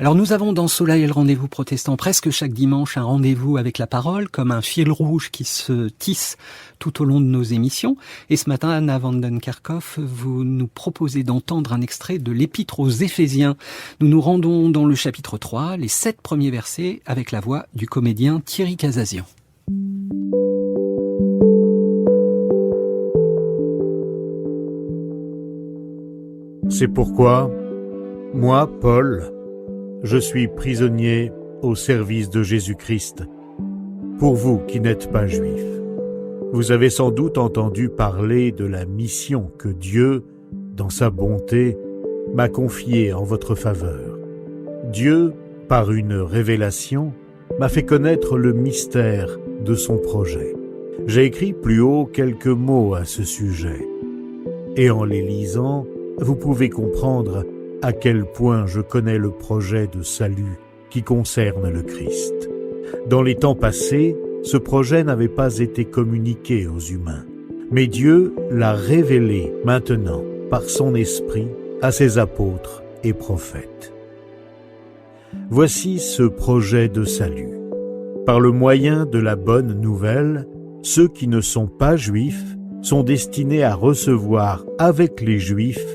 Alors nous avons dans Soleil et le rendez-vous protestant presque chaque dimanche un rendez-vous avec la parole, comme un fil rouge qui se tisse tout au long de nos émissions. Et ce matin, Anna Vanden Kerkhoff, vous nous proposez d'entendre un extrait de l'Épître aux Éphésiens. Nous nous rendons dans le chapitre 3, les 7 premiers versets, avec la voix du comédien Thierry Casazian. C'est pourquoi, moi, Paul, je suis prisonnier au service de Jésus-Christ. Pour vous qui n'êtes pas juifs, vous avez sans doute entendu parler de la mission que Dieu, dans sa bonté, m'a confiée en votre faveur. Dieu, par une révélation, m'a fait connaître le mystère de son projet. J'ai écrit plus haut quelques mots à ce sujet. Et en les lisant, vous pouvez comprendre à quel point je connais le projet de salut qui concerne le Christ. Dans les temps passés, ce projet n'avait pas été communiqué aux humains, mais Dieu l'a révélé maintenant par son esprit à ses apôtres et prophètes. Voici ce projet de salut. Par le moyen de la bonne nouvelle, ceux qui ne sont pas juifs sont destinés à recevoir avec les juifs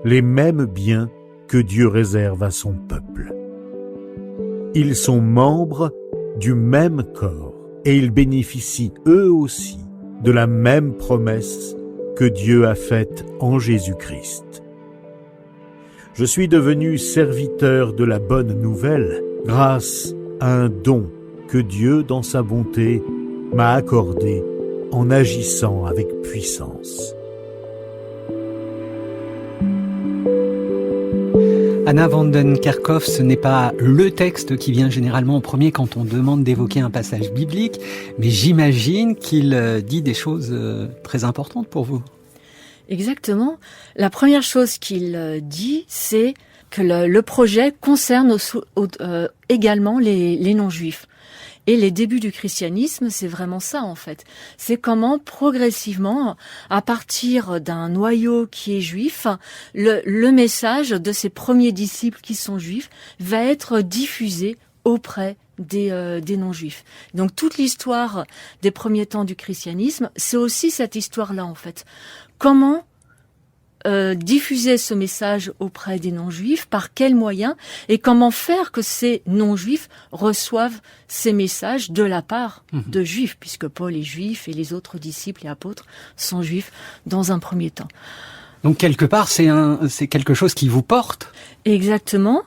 les mêmes biens que Dieu réserve à son peuple. Ils sont membres du même corps et ils bénéficient eux aussi de la même promesse que Dieu a faite en Jésus-Christ. Je suis devenu serviteur de la bonne nouvelle grâce à un don que Dieu, dans sa bonté, m'a accordé en agissant avec puissance. Anna Vanden Kerkhoff, ce n'est pas le texte qui vient généralement en premier quand on demande d'évoquer un passage biblique, mais j'imagine qu'il dit des choses très importantes pour vous. Exactement. La première chose qu'il dit, c'est que le projet concerne également les non-juifs. Et les débuts du christianisme, c'est vraiment ça en fait. C'est comment progressivement, à partir d'un noyau qui est juif, le message de ces premiers disciples qui sont juifs va être diffusé auprès des non-juifs. Donc toute l'histoire des premiers temps du christianisme, c'est aussi cette histoire-là en fait. Comment diffuser ce message auprès des non-juifs, par quels moyens, et comment faire que ces non-juifs reçoivent ces messages de la part de juifs, puisque Paul est juif et les autres disciples et apôtres sont juifs dans un premier temps. Donc quelque part, c'est quelque chose qui vous porte. Exactement.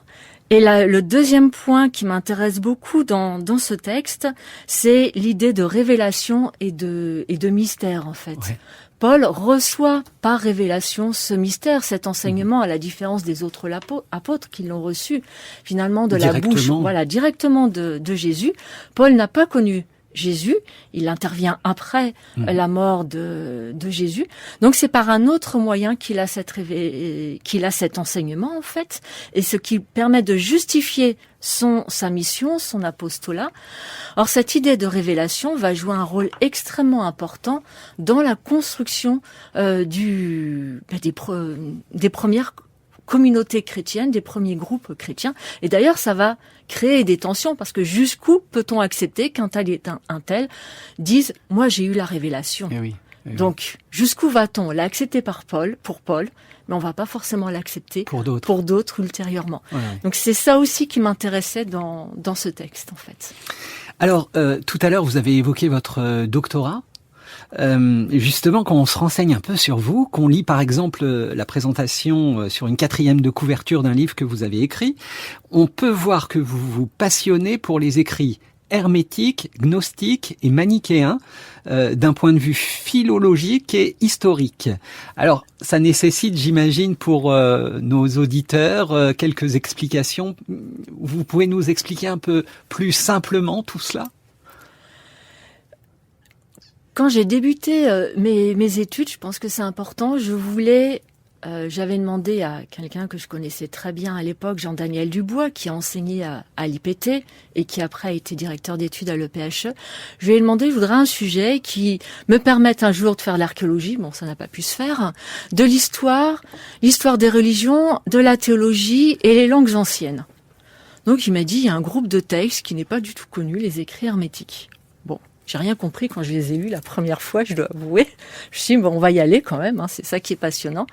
Et le deuxième point qui m'intéresse beaucoup dans ce texte, c'est l'idée de révélation et de mystère en fait. Ouais. Paul reçoit par révélation ce mystère, cet enseignement, à la différence des autres apôtres qui l'ont reçu finalement de la bouche, directement de Jésus. Paul n'a pas connu Jésus, il intervient après la mort de Jésus. Donc c'est par un autre moyen qu'il a cet enseignement en fait, et ce qui permet de justifier sa mission, son apostolat. Or cette idée de révélation va jouer un rôle extrêmement important dans la construction des premières communautés chrétiennes, des premiers groupes chrétiens. Et d'ailleurs, ça va créer des tensions parce que jusqu'où peut-on accepter qu'un tel et un tel disent « moi j'ai eu la révélation ». Donc, jusqu'où va-t-on l'accepter pour Paul, mais on va pas forcément l'accepter pour d'autres ultérieurement. Ouais. Donc, c'est ça aussi qui m'intéressait dans ce texte, en fait. Alors, tout à l'heure, vous avez évoqué votre doctorat. Justement, quand on se renseigne un peu sur vous, qu'on lit par exemple la présentation sur une 4e de couverture d'un livre que vous avez écrit, on peut voir que vous vous passionnez pour les écrits hermétique, gnostique et manichéen d'un point de vue philologique et historique. Alors, ça nécessite, j'imagine, pour nos auditeurs, quelques explications. Vous pouvez nous expliquer un peu plus simplement tout cela ? Quand j'ai débuté mes études, je pense que c'est important, j'avais demandé à quelqu'un que je connaissais très bien à l'époque, Jean-Daniel Dubois, qui a enseigné à l'IPT et qui après a été directeur d'études à l'EPHE. Je lui ai demandé, je voudrais un sujet qui me permette un jour de faire l'archéologie, bon ça n'a pas pu se faire, de l'histoire des religions, de la théologie et les langues anciennes. Donc il m'a dit, il y a un groupe de textes qui n'est pas du tout connu, les écrits hermétiques. Bon, j'ai rien compris quand je les ai lus la première fois, je dois avouer. Je me suis dit, bon, on va y aller quand même, c'est ça qui est passionnant.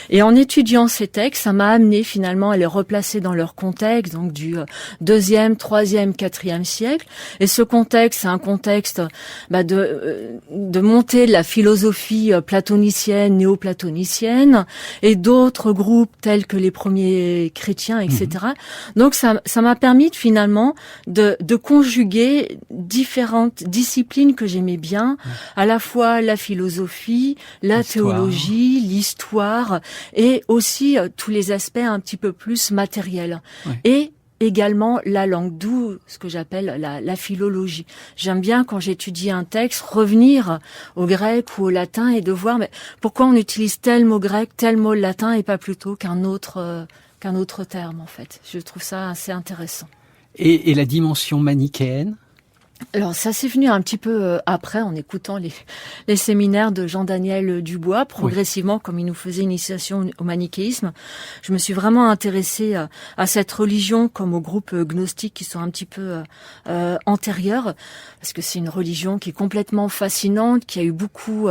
Et en étudiant ces textes, ça m'a amené finalement à les replacer dans leur contexte, donc du 2e, 3e, 4e siècle. Et ce contexte, c'est un contexte de montée de la philosophie platonicienne, néo-platonicienne, et d'autres groupes tels que les premiers chrétiens, etc. Donc ça m'a permis finalement de conjuguer différentes disciplines que j'aimais bien, à la fois la philosophie, la théologie, l'histoire, et aussi tous les aspects un petit peu plus matériels. Et également la langue, d'où ce que j'appelle la philologie. J'aime bien, quand j'étudie un texte, revenir au grec ou au latin et de voir pourquoi on utilise tel mot grec, tel mot latin et pas plutôt qu'un autre terme, en fait. Je trouve ça assez intéressant. Et la dimension manichéenne? Alors ça c'est venu un petit peu après, en écoutant les séminaires de Jean-Daniel Dubois, progressivement, comme il nous faisait une initiation au manichéisme. Je me suis vraiment intéressée à cette religion, comme aux groupes gnostiques qui sont un petit peu antérieurs, parce que c'est une religion qui est complètement fascinante, qui a eu beaucoup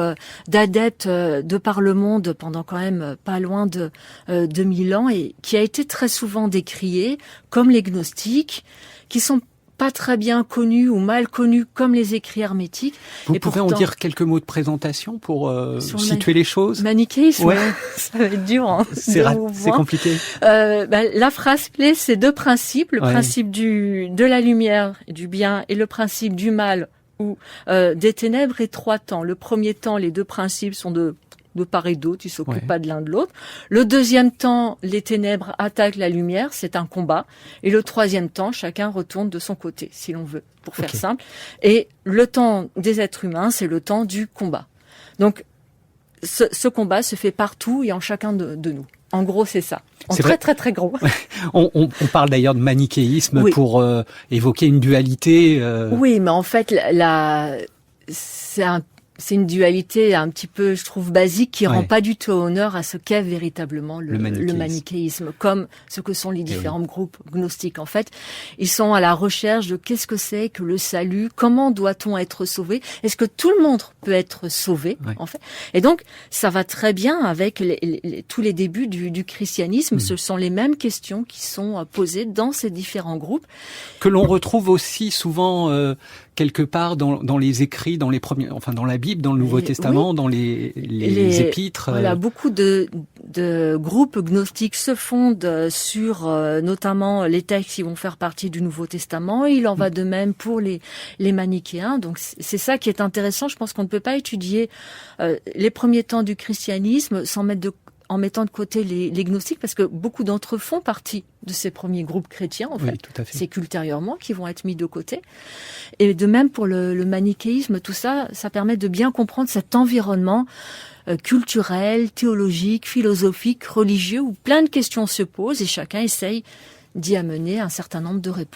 d'adeptes de par le monde pendant quand même pas loin de 2000 ans, et qui a été très souvent décriée comme les gnostiques, qui sont pas très bien connus ou mal connus comme les écrits hermétiques. Vous pouvez en dire quelques mots de présentation pour situer les choses? Manichéisme, ça va être dur. C'est compliqué. La phrase clé, c'est 2 principes. Le principe de la lumière et du bien, et le principe du mal ou des ténèbres, et 3 temps. Le premier temps, les 2 principes sont de part et d'autre, ils s'occupent pas de l'un de l'autre. Le 2e temps, les ténèbres attaquent la lumière, c'est un combat. Et le 3e temps, chacun retourne de son côté, si l'on veut, pour faire simple. Et le temps des êtres humains, c'est le temps du combat. Donc, ce combat se fait partout et en chacun de nous. En gros, c'est ça. Très gros. On parle d'ailleurs de manichéisme pour évoquer une dualité. Oui, mais en fait, c'est une dualité un petit peu, je trouve, basique, qui rend pas du tout honneur à ce qu'est véritablement le manichéisme, comme ce que sont les différents groupes gnostiques. En fait, ils sont à la recherche de qu'est-ce que c'est que le salut, comment doit-on être sauvé, est-ce que tout le monde peut être sauvé, en fait. Et donc, ça va très bien avec tous les débuts du christianisme. Ce sont les mêmes questions qui sont posées dans ces différents groupes. Que l'on retrouve aussi souvent quelque part dans les écrits, dans les premiers, enfin dans la Bible, dans le Nouveau Testament, dans les épîtres. Voilà, beaucoup de groupes gnostiques se fondent sur notamment les textes qui vont faire partie du Nouveau Testament. Il en va de même pour les manichéens. Donc c'est ça qui est intéressant. Je pense qu'on ne peut pas étudier les premiers temps du christianisme en mettant de côté les gnostiques, parce que beaucoup d'entre eux font partie de ces premiers groupes chrétiens, en fait. Tout à fait. C'est qu'ultérieurement qu'ils vont être mis de côté. Et de même pour le manichéisme, tout ça, ça permet de bien comprendre cet environnement culturel, théologique, philosophique, religieux, où plein de questions se posent et chacun essaye d'y amener un certain nombre de réponses.